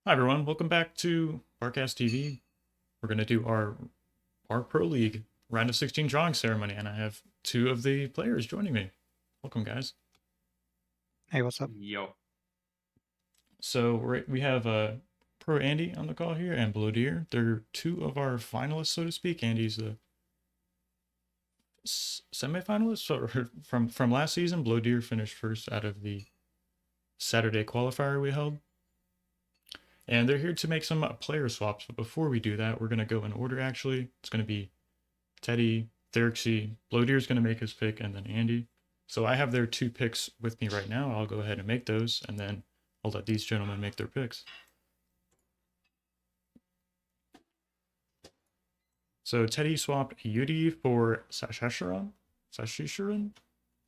Hi everyone, welcome back to Barcast TV. We're going to do our Pro League round of 16 drawing ceremony, and I have two of the players joining me. Welcome, guys. Hey, what's up? Yo. So we have Pro Andy on the call here and Blodir. They're two of our finalists, so to speak. Andy's the semifinalist so, from last season. Blodir finished first out of the Saturday qualifier we held. And they're here to make some player swaps. But before we do that, we're going to go in order, actually. It's going to be Teddy, Therixy, Blodir's going to make his pick, and then Andy. So I have their two picks with me right now. I'll go ahead and make those, and then I'll let these gentlemen make their picks. So Teddy swapped Yudi for Sashishiran. Sashishiran?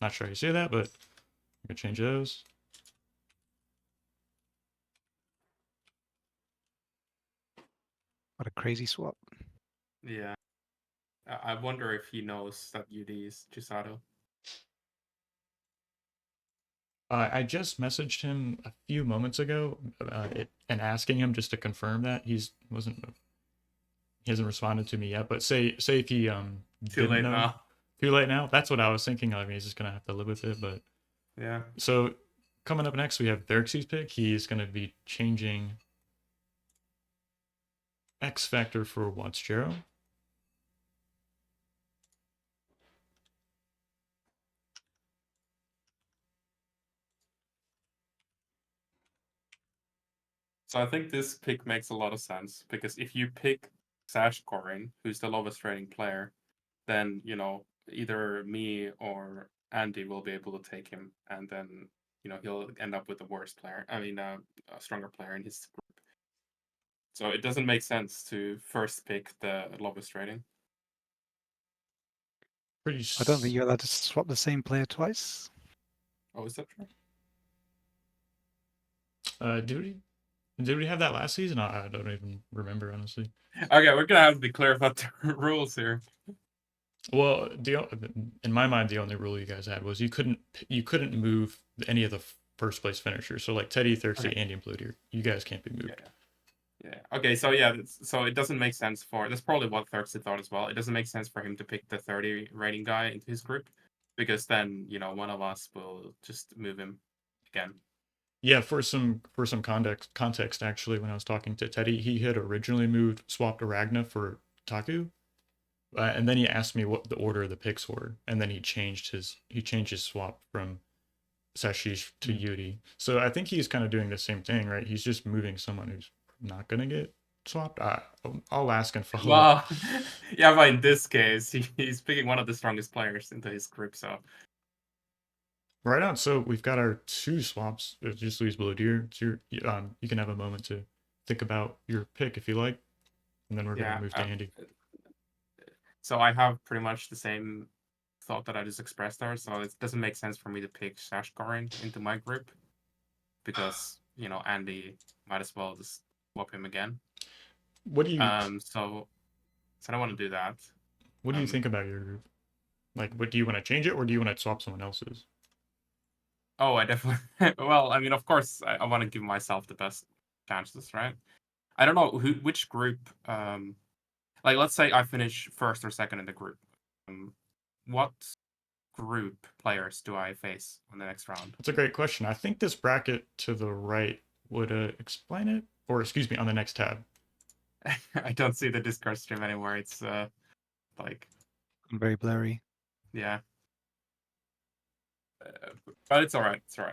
Not sure how you say that, but I can change those. What a crazy swap. Yeah. I wonder if he knows that UD is Chisato. I just messaged him a few moments ago and asking him just to confirm that he hasn't responded to me yet. But say if he Too didn't late know, now. too late now. That's what I was thinking of. He's just gonna have to live with it. But Yeah. so coming up next, we have Therixy's pick. He's gonna be changing X Factor for Watsjero. So I think this pick makes a lot of sense because if you pick Sash Corin, who's the lowest rating player, then either me or Andy will be able to take him, and then he'll end up with the worst player. I mean, a stronger player in his group. So it doesn't make sense to first pick the lowest rating. I don't think you're allowed to swap the same player twice. Oh, is that true? Did we have that last season? I don't even remember, honestly. Okay, we're gonna have to be clear about the rules here. Well, in my mind, the only rule you guys had was you couldn't move any of the first place finishers. So like Teddy, Therixy, Okay. Andy, and Blodir, you guys can't be moved. Yeah. Okay. So yeah. So it doesn't make sense for. That's probably what Therixy thought as well. It doesn't make sense for him to pick the 30 rating guy into his group, because then one of us will just move him again. Yeah, for some context actually, when I was talking to Teddy, he had originally swapped Aragna for Taku, and then he asked me what the order of the picks were, and then he changed his swap from Sashish to Yudi. So I think he's kind of doing the same thing, right? He's just moving someone who's not gonna get swapped. I'll ask and follow up. Well, yeah, but in this case, he's picking one of the strongest players into his group. So Right on. So we've got our two swaps. It just leaves Blodir. It's you can have a moment to think about your pick if you like, and then we're gonna move to Andy. So I have pretty much the same thought that I just expressed there. So it doesn't make sense for me to pick Sash Corin into my group because Andy might as well just swap him again. What do you So I don't want to do that. What do you think about your group? Like, what do you want to change it, or do you want to swap someone else's? Oh, I definitely. Well, I mean, of course, I want to give myself the best chances, right? I don't know which group. Like, let's say I finish first or second in the group. What group players do I face on the next round? That's a great question. I think this bracket to the right would explain it, or excuse me, on the next tab. I don't see the Discord stream anymore. It's like Very blurry. yeah, but it's all right. It's all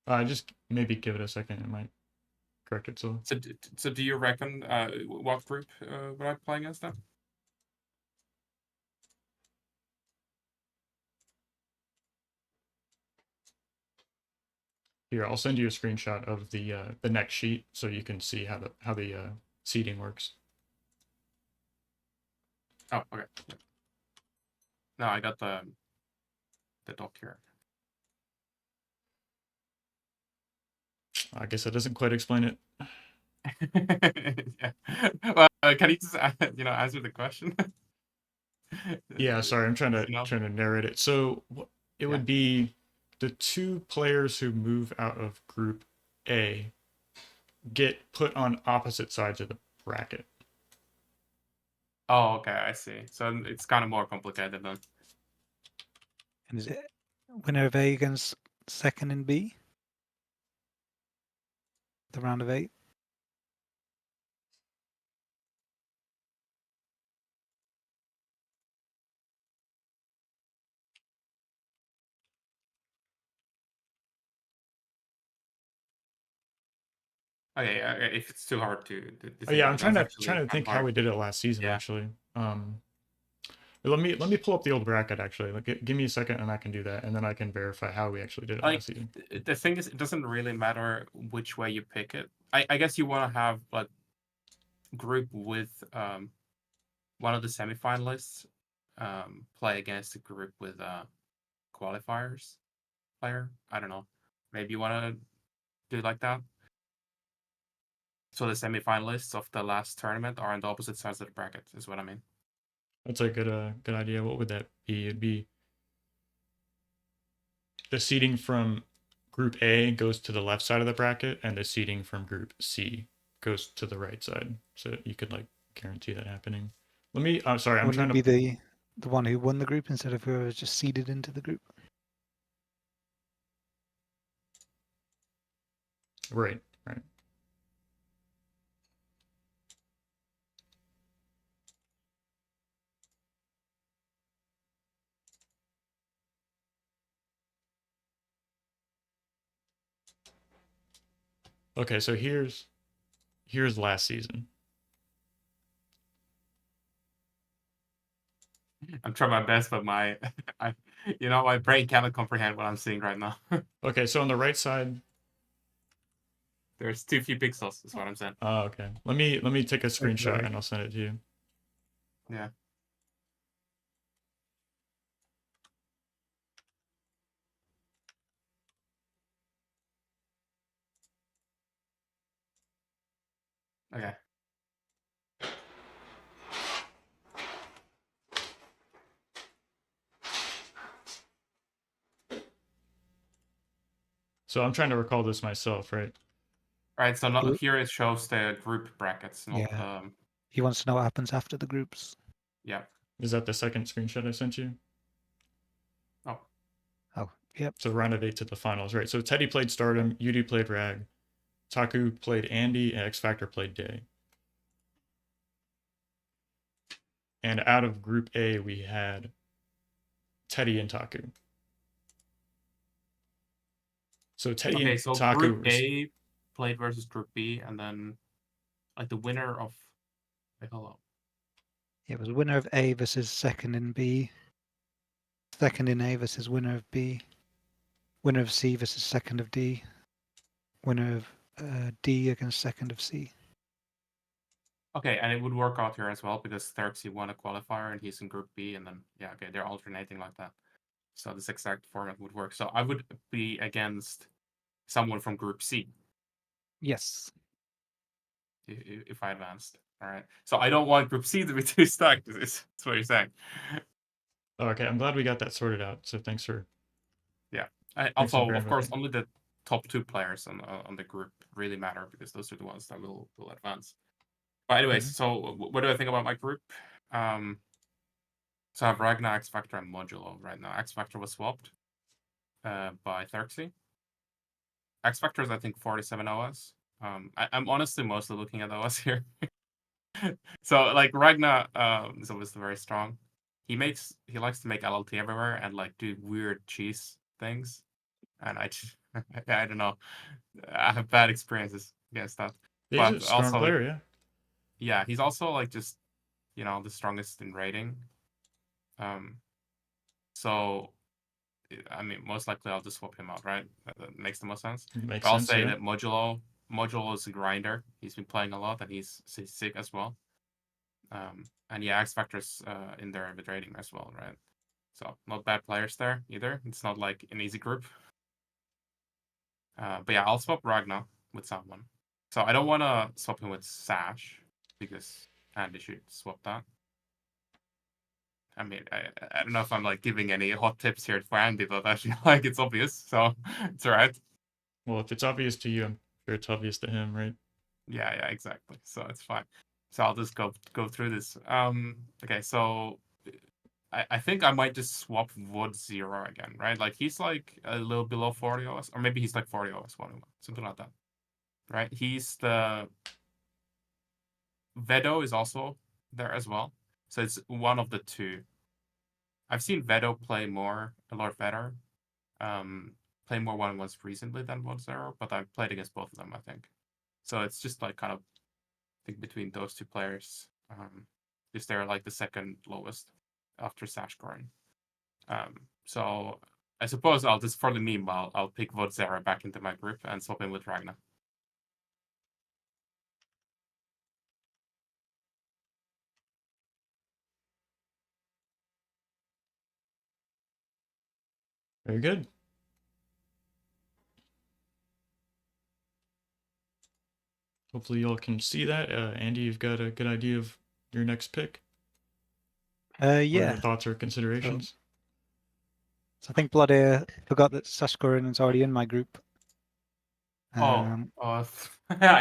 right. Just maybe give it a second. It might correct itself. So do you reckon what group would I play against them? Here, I'll send you a screenshot of the next sheet so you can see how the seating works. Oh, okay. No, I got the doc here. I guess that doesn't quite explain it. Yeah. Well, can you just answer the question? Yeah, sorry, I'm trying to narrate it. So it would be the two players who move out of Group A get put on opposite sides of the bracket. Oh, okay, I see. So it's kind of more complicated then. And is it winner of A against second in B? The round of 8? Okay, yeah, if it's too hard to Oh think yeah, of I'm it, trying that's to actually kind of think how hard. we did it last season Yeah. actually. Let me pull up the old bracket actually. Like, give me a second and I can do that, and then I can verify how we actually did it Like last season. the thing is, it doesn't really matter which way you pick it. I guess you want to have like group with one of the semifinalists play against a group with qualifiers player. I don't know. Maybe you want to do it like that. So the semifinalists of the last tournament are on the opposite sides of the bracket. Is what I mean. That's a good idea. What would that be? It'd be the seeding from Group A goes to the left side of the bracket, and the seeding from Group C goes to the right side. So you could like guarantee that happening. Let me. I'm sorry. I'm Wouldn't trying it to. be the one who won the group instead of whoever was just seeded into the group? Right. Right. Okay. So here's last season. I'm trying my best, but my my brain cannot comprehend what I'm seeing right now. Okay. So on the right side. There's too few pixels. Is what I'm saying. Oh, okay. Let me take a screenshot Sorry. and I'll send it to you. Yeah. Okay. So I'm trying to recall this myself, right? All right. So You- here it shows the group brackets, not Yeah. He wants to know what happens after the groups. yeah. Is that the second screenshot I sent you? Oh. Oh, yep. So round of 8 to the finals, right? So Teddy played Stardom, UD played Rag, Taku played Andy, and X Factor played Day. And out of Group A, we had Teddy and Taku. So Teddy Okay. and So Taku Group A played versus Group B, and then like the winner of. Wait, hold on. It was winner of A versus second in B. Second in A versus winner of B. Winner of C versus second of D. Winner of D against second of C. Okay, and it would work out here as well because Xerxes won a qualifier and he's in Group B, and then yeah, okay, they're alternating like that. So this exact format would work. So I would be against someone from Group C Yes. if I advanced. All right. So I don't want Group C to be too stacked. That's what you're saying. Okay, I'm glad we got that sorted out. So thanks for Yeah. thanks for Also, bearing of with course, me. only the top 2 players on the group really matter because those are the ones that will advance. But anyways, so what do I think about my group? So I have Ragnar, X Factor, and Modulo right now. X Factor was swapped by Xerxes. X Factor is I think 47 OS. I'm honestly mostly looking at OS here. So like Ragnar is obviously very strong. He likes to make LLT everywhere and like do weird cheese things. And I don't know. I have bad experiences against that. He's a But strong also player, yeah. yeah, he's also like just the strongest in rating. So I mean, most likely I'll just swap him out, right? That makes the most sense. Makes But I'll sense, say yeah. that Modulo is a grinder. He's been playing a lot, and he's sick as well. And yeah, X Factor's in there with rating as well, right? So not bad players there either. It's not like an easy group. But yeah, I'll swap Ragnar with someone. So I don't want to swap him with Sash because Andy should swap that. I mean, I don't know if I'm like giving any hot tips here for Andy, but I feel like it's obvious, so it's alright. Well, if it's obvious to you, I'm sure it's obvious to him, right? Yeah, exactly. So it's fine. So I'll just go through this. Okay, so I think I might just swap Wood 0 again, right? Like he's like a little below 40 OS, or maybe he's like 40 OS 1, something like that. Right? He's the Vedo is also there as well. So it's one of the two. I've seen Vedo play more, a lot better. Play more 1-1s recently than 1-0, but I've played against both of them, I think. So it's just like kind of think between those two players. Because they're like the second lowest after Sash scoring. So I suppose I'll just for the meme I'll pick Vodzera back into my group and swap him with Ragnar. Very good. Hopefully y'all can see that. Andy, you've got a good idea of your next pick. What are your Yeah. thoughts or considerations? So I think Blodir forgot that Sashkorin is already in my group. I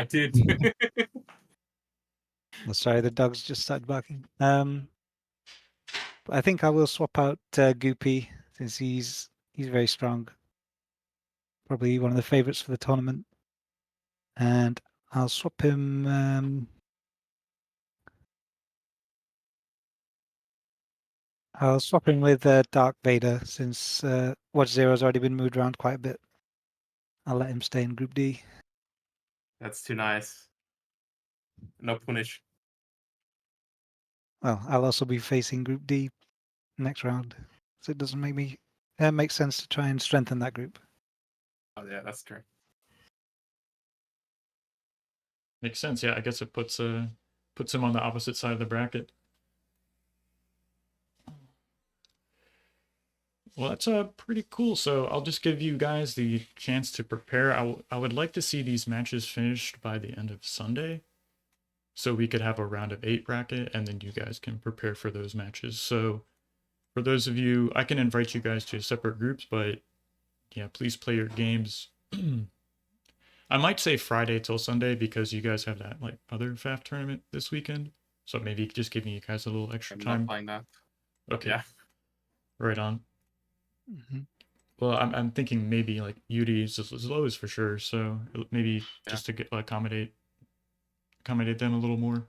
did. Sorry, the dogs just started barking. But I think I will swap out Goopy since he's very strong. Probably one of the favourites for the tournament. And I'll swap him. I'll swap him with Dark Vader since Watch Zero has already been moved around quite a bit. I'll let him stay in Group D. That's too nice. No punish. Well, I'll also be facing Group D next round, so it doesn't make sense to try and strengthen that group. Oh yeah, that's true. Makes sense. Yeah, I guess it puts him on the opposite side of the bracket. Well, that's pretty cool. So I'll just give you guys the chance to prepare. I would like to see these matches finished by the end of Sunday, so we could have a round of 8 bracket, and then you guys can prepare for those matches. So for those of you, I can invite you guys to separate groups, but yeah, please play your games. I might say Friday till Sunday because you guys have that like other FAF tournament this weekend. So maybe just giving you guys a little extra I'm time. not playing that. Okay. Yeah. Right on. Mm-hmm. Well, I'm thinking maybe like UD is as low as for sure. So maybe Yeah. just to get accommodate them a little more.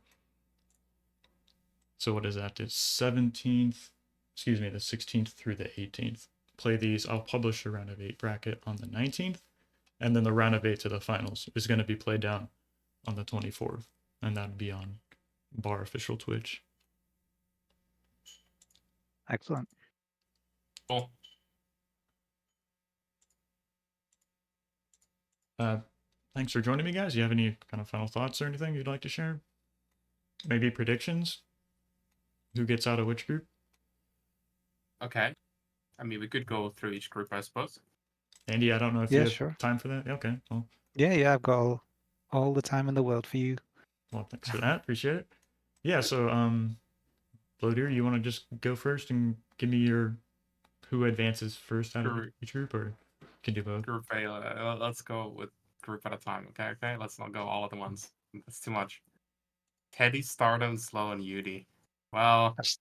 So what is that? The 17th, excuse me, the 16th through the 18th. Play these. I'll publish a round of 8 bracket on the 19th, and then the round of 8 to the finals is going to be played down on the 24th, and that'd be on Bar official Twitch. Excellent. Cool. Thanks for joining me, guys. You have any kind of final thoughts or anything you'd like to share? Maybe predictions? Who gets out of which group? Okay. I mean, we could go through each group, I suppose. Andy, I don't know if you Yeah, have sure. time for that. Okay, well, Yeah, I've got all the time in the world for you. thanks for that. Appreciate it. Yeah, so Blodir, you want to just go first and give me your who advances first out of Group, each group, or can do both? group A. Let's go with group at a time. Okay. Let's not go all at once. That's too much. Teddy, Stardom, Slow, and Yudi. Well, That's-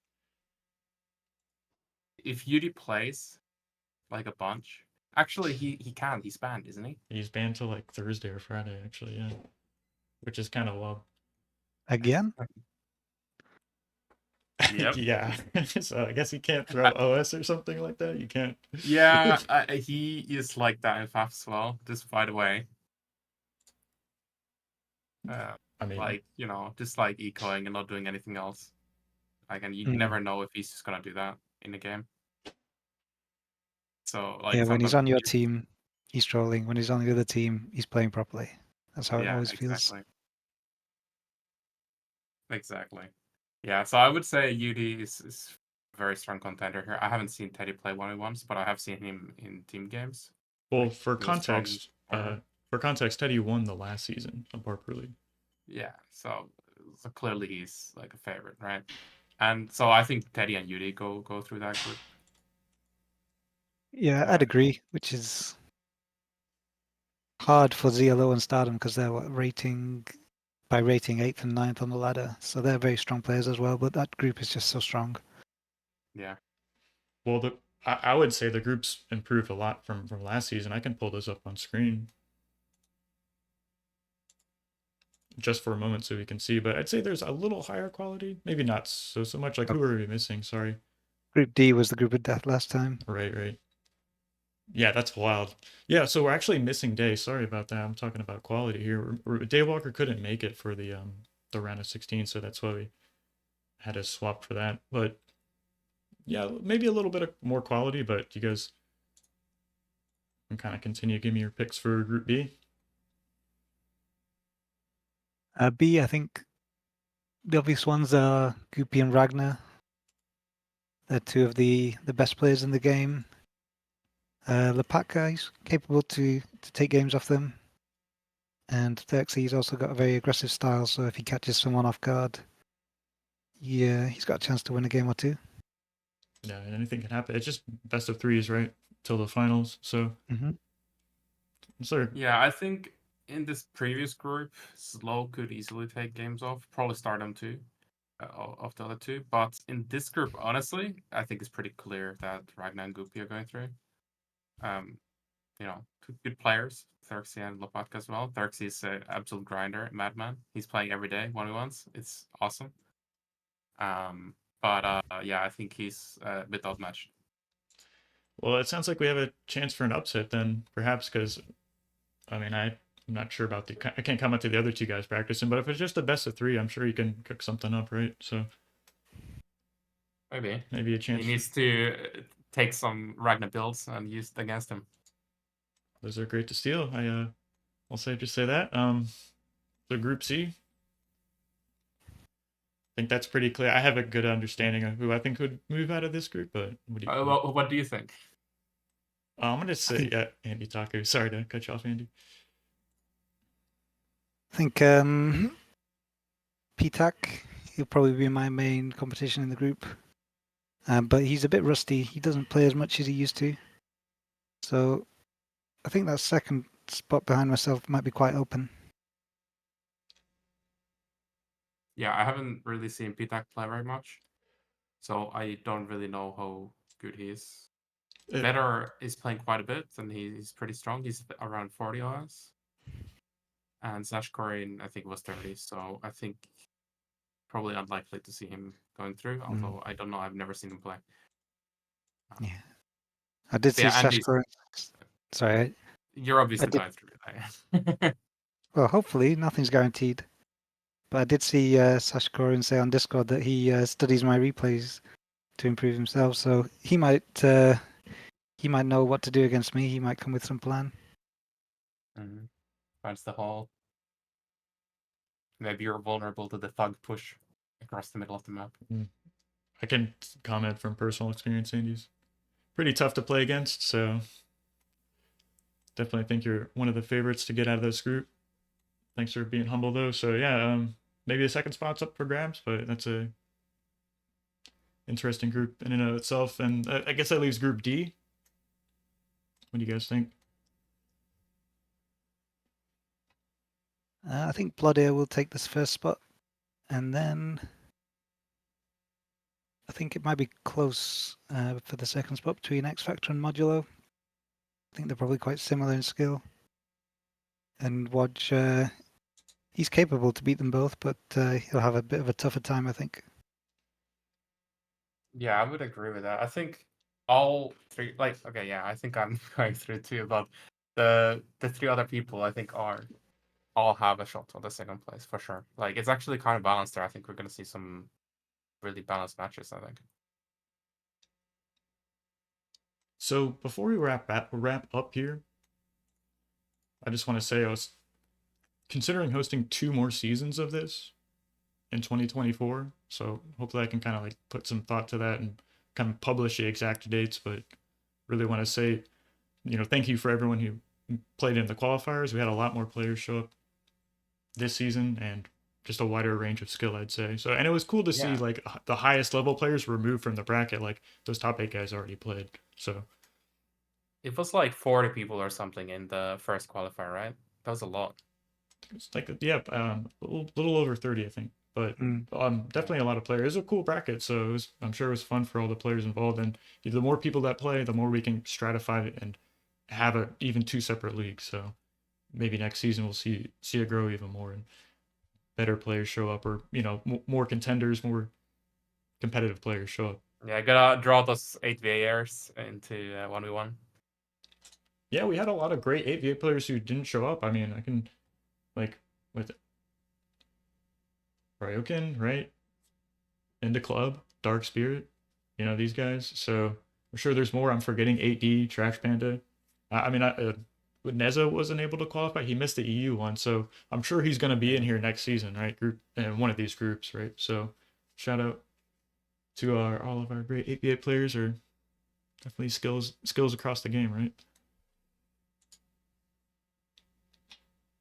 if Yudi plays like a bunch, actually he can. He's banned, isn't he? He's banned till like Thursday or Friday, actually, yeah, which is kind of low. Again? Yep. Yeah, so I guess he can't throw OS or something like that. You can't. Yeah, he is like that in FAF as well. Just by the way, I mean, like just like ecoing and not doing anything else. Like, and you Mm. never know if he's just gonna do that in the game. So like Yeah, when he's sometimes on your team, he's trolling. When he's on the other team, he's playing properly. That's how it yeah, always feels. exactly. Yeah, so I would say UD is a very strong contender here. I haven't seen Teddy play 1v1s, but I have seen him in team games. well, Like, for he was strong. context, Teddy won the last season of Barper League. Yeah, so clearly he's like a favorite, right? And so I think Teddy and Yudi go through that group. Yeah, I'd agree, which is hard for ZLO and Stardom because they're rating by rating 8th and 9th on the ladder. So they're very strong players as well, but that group is just so strong. Yeah. Well, I would say the group's improved a lot from last season. I can pull this up on screen just for a moment so we can see, but I'd say there's a little higher quality. Maybe not so much. Like, who are we missing? Sorry. Group D was the group of death last time. Right. Yeah, that's wild. Yeah, so we're actually missing Day. Sorry about that. I'm talking about quality here. Daywalker couldn't make it for the round of 16, so that's why we had to swap for that. But yeah, maybe a little bit of more quality, but you guys can kind of continue. Give me your picks for Group B. B, I think the obvious ones are Goopy and Ragnar. They're two of the best players in the game. Lepatka is capable to take games off them. And Xerxes also got a very aggressive style, so if he catches someone off guard, yeah, he's got a chance to win a game or two. Yeah, and anything can happen. It's just best of threes, right? Till the finals. So, sir. Yeah, I think in this previous group, Slow could easily take games off. Probably Stardom too, of the other two. But in this group, honestly, I think it's pretty clear that Ragnar and Guppy are going through. You know, two good players, Xerxes and Lopatka as well. Xerxes is an absolute grinder, madman. He's playing every day, 1v1s. It's awesome. But yeah, I think he's a bit outmatched. Well, it sounds like we have a chance for an upset then, perhaps, because I mean, I'm not sure about I can't comment to the other two guys practicing, but if it's just a best of three, I'm sure you can cook something up, right? So maybe a chance. He needs to take some Ragnar builds and use it against him. Those are great to steal. I'll just say that. The Group C. I think that's pretty clear. I have a good understanding of who I think would move out of this group, but what do you think? I'm gonna say Andy Taku. Sorry to cut you off, Andy. I think Pitak, he'll probably be my main competition in the group. But he's a bit rusty. He doesn't play as much as he used to. So I think that second spot behind myself might be quite open. Yeah, I haven't really seen Pitak play very much, so I don't really know how good he is. Better is playing quite a bit, and he's pretty strong. He's around 40 OS. And Sash Corin, I think, was 30, so I think probably unlikely to see him going through, although I don't know, I've never seen him play. Yeah. I did see Sash Corin. Sorry. You're obviously going through it. Well, hopefully, nothing's guaranteed. But I did see Sash Corin say on Discord that he studies my replays to improve himself, so he might know what to do against me. He might come with some plan. Finds the hole. Maybe you're vulnerable to the thug push across the middle of the map. I can comment from personal experience, Andy's pretty tough to play against, so definitely think you're one of the favorites to get out of this group. Thanks for being humble, though. So yeah, maybe the second spot's up for grabs, but that's a interesting group in and of itself. And I guess that leaves Group D. What do you guys think? I think Blodir will take this first spot, and then I think it might be close for the second spot between X Factor and Modulo. I think they're probably quite similar in skill. And Wodge, he's capable to beat them both, but he'll have a bit of a tougher time, I think. Yeah, I would agree with that. I think all three, I think I'm going through too, but the three other people I think all have a shot on the second place for sure. Like, it's actually kind of balanced there. I think we're going to see some really balanced matches, I think. So before we wrap up here, I just want to say I was considering hosting 2 more seasons of this in 2024. So hopefully I can kind of like put some thought to that and kind of publish the exact dates. But really want to say, thank you for everyone who played in the qualifiers. We had a lot more players show up this season and just a wider range of skill, I'd say. So, and it was cool to see like the highest level players removed from the bracket. Like those top 8 guys already played. So it was like 40 people or something in the first qualifier, right? That was a lot. it's like a little over 30, I think. But definitely a lot of players. It's a cool bracket, so I'm sure it was fun for all the players involved. And the more people that play, the more we can stratify it and have even two separate leagues. So maybe next season we'll see it grow even more and better players show up, or more contenders, more competitive players show up. Yeah, gotta draw those 8 VARs into 1v1. Yeah, we had a lot of great 8v8 players who didn't show up. I mean, I can, like, with Ryokin, right? In the club, Dark Spirit, these guys. So I'm sure there's more. I'm forgetting 8D, Trash Panda. Neza wasn't able to qualify. He missed the EU one, so I'm sure he's going to be in here next season, right? Group in one of these groups, right? So shout out to all of our great 8v8 players. Are definitely skills across the game, right?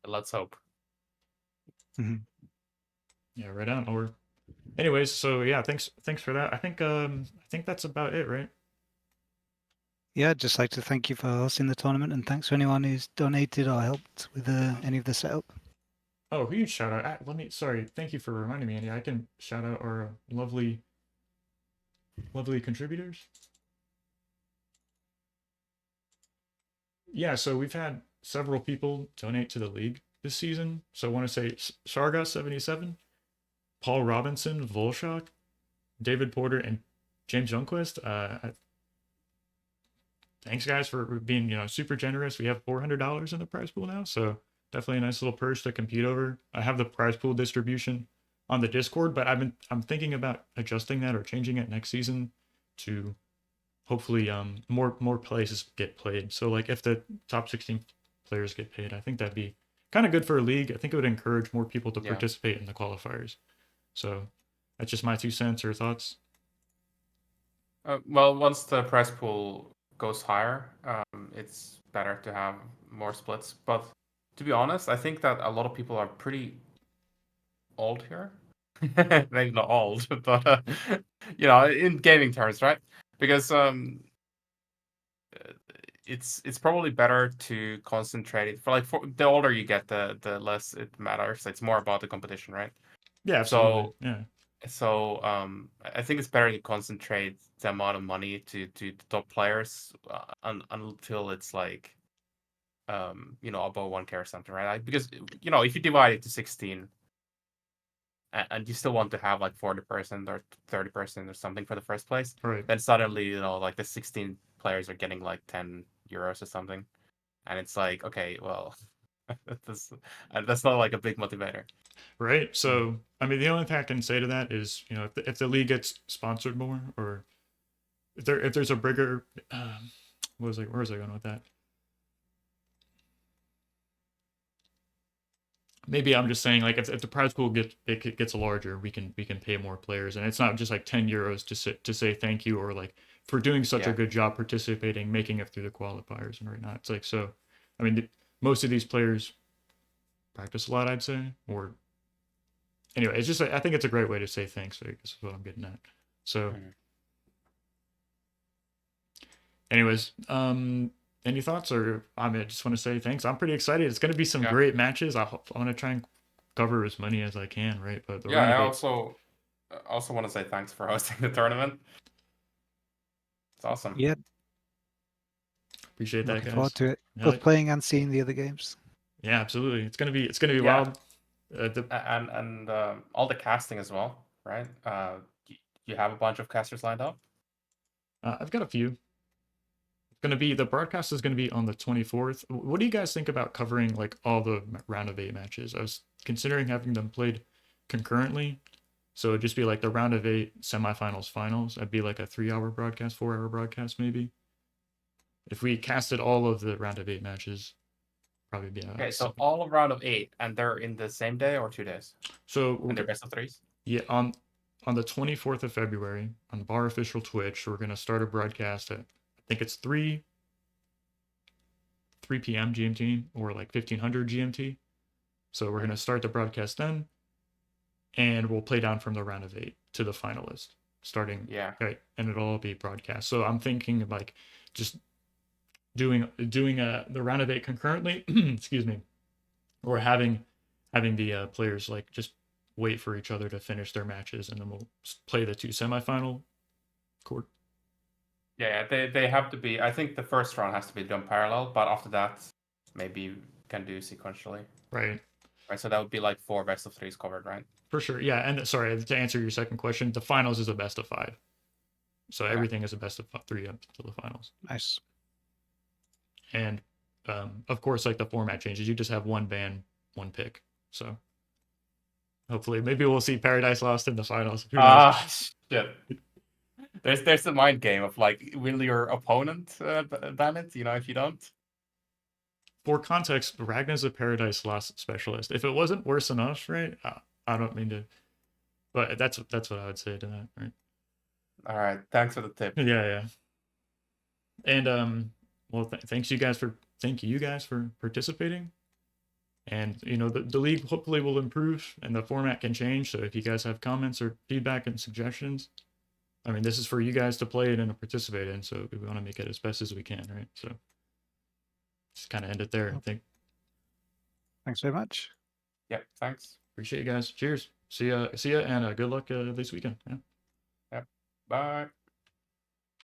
Let's hope. Yeah, right on. Or, anyways, so yeah, thanks for that. I think that's about it, right? Yeah, I'd just like to thank you for hosting the tournament, and thanks for anyone who's donated or helped with any of the setup. Oh, huge shout out. Sorry, thank you for reminding me, Andy. I can shout out our lovely contributors. Yeah, so we've had several people donate to the league this season. So I want to say Sarga77, Paul Robinson, Volshok, David Porter, and James Youngquist. Thanks guys for being super generous. We have $400 in the prize pool now, so definitely a nice little purse to compete over. I have the prize pool distribution on the Discord, but I'm thinking about adjusting that or changing it next season to hopefully more places get played. So like if the top 16 players get paid, I think that'd be kind of good for a league. I think it would encourage more people to participate in the qualifiers. So that's just my 2 cents or thoughts. Well, once the prize pool goes higher, it's better to have more splits. But to be honest, I think that a lot of people are pretty old here. Maybe not old, but in gaming terms, right? Because it's probably better to concentrate for the older you get, the less it matters. It's more about the competition, right? Yeah, absolutely. Yeah. So I think it's better to concentrate the amount of money to the top players until it's like above 1K or something, right? Because if you divide it to 16 and you still want to have like 40% or 30% or something for the first place, right, then suddenly like the 16 players are getting like 10 euros or something, and it's like, okay, well, that's not like a big motivator. Right. So, I mean, the only thing I can say to that is, if the league gets sponsored more, or if there's a bigger, where was I going with that? Maybe I'm just saying, like, if the prize pool gets larger, we can pay more players, and it's not just like 10 euros to say thank you, or like for doing such a good job participating, making it through the qualifiers and whatnot. It's like, so, I mean, most of these players practice a lot, I'd say, or anyway, it's just, I think it's a great way to say thanks. I guess is what I'm getting at. So, anyways, any thoughts? Or I just want to say thanks. I'm pretty excited. It's going to be some great matches. I want to try and cover as many as I can, right? But I also want to say thanks for hosting the tournament. It's awesome. Yeah. Appreciate that, guys. Looking forward to it. Both playing and seeing the other games. Yeah, absolutely. It's gonna be wild. And all the casting as well, right? You have a bunch of casters lined up. I've got a few. The broadcast is gonna be on the 24th. What do you guys think about covering like all the round of 8 matches? I was considering having them played concurrently, so it'd just be like the round of 8 semifinals, finals. I'd be like a 3-hour broadcast, 4-hour broadcast, maybe. If we casted all of the round of 8 matches, probably be okay. So all of round of 8, and they're in the same day or 2 days. So and they're best of 3s. Yeah, on the 24th of February on Bar Official Twitch, we're gonna start a broadcast at, I think it's 3 p.m. GMT, or like 1500 GMT. So we're gonna start the broadcast then, and we'll play down from the round of 8 to the finalist, starting right, and it'll all be broadcast. So I'm thinking of like just doing the round of 8 concurrently, excuse me, or having having the players like just wait for each other to finish their matches, and then we'll play the 2 semifinal court. Yeah, they have to be. I think the first round has to be done parallel, but after that, maybe you can do sequentially. Right. Right. So that would be like 4 best of 3s covered, right? For sure. Yeah. And sorry, to answer your second question, the finals is a best of 5. So Okay. everything is a best of 3 up to the finals. Nice. And of course, like the format changes, you just have one ban, one pick. So hopefully, maybe we'll see Paradise Lost in the finals. Who knows? Shit. There's the mind game of like, will your opponent ban it? You know, if you don't. For context, Ragnar's a Paradise Lost specialist. If it wasn't worse enough, right? I don't mean to, but that's what I would say to that, right? All right. Thanks for the tip. Yeah. And well, thank you guys for participating. And you know, the league hopefully will improve and the format can change. So if you guys have comments or feedback and suggestions, I mean, this is for you guys to play it and to participate in. So we want to make it as best as we can, right? So just kind of end it there, I think. Thanks very much. Yeah, thanks. Appreciate you guys. Cheers. See ya, and good luck this weekend. Yeah. Yep. Bye.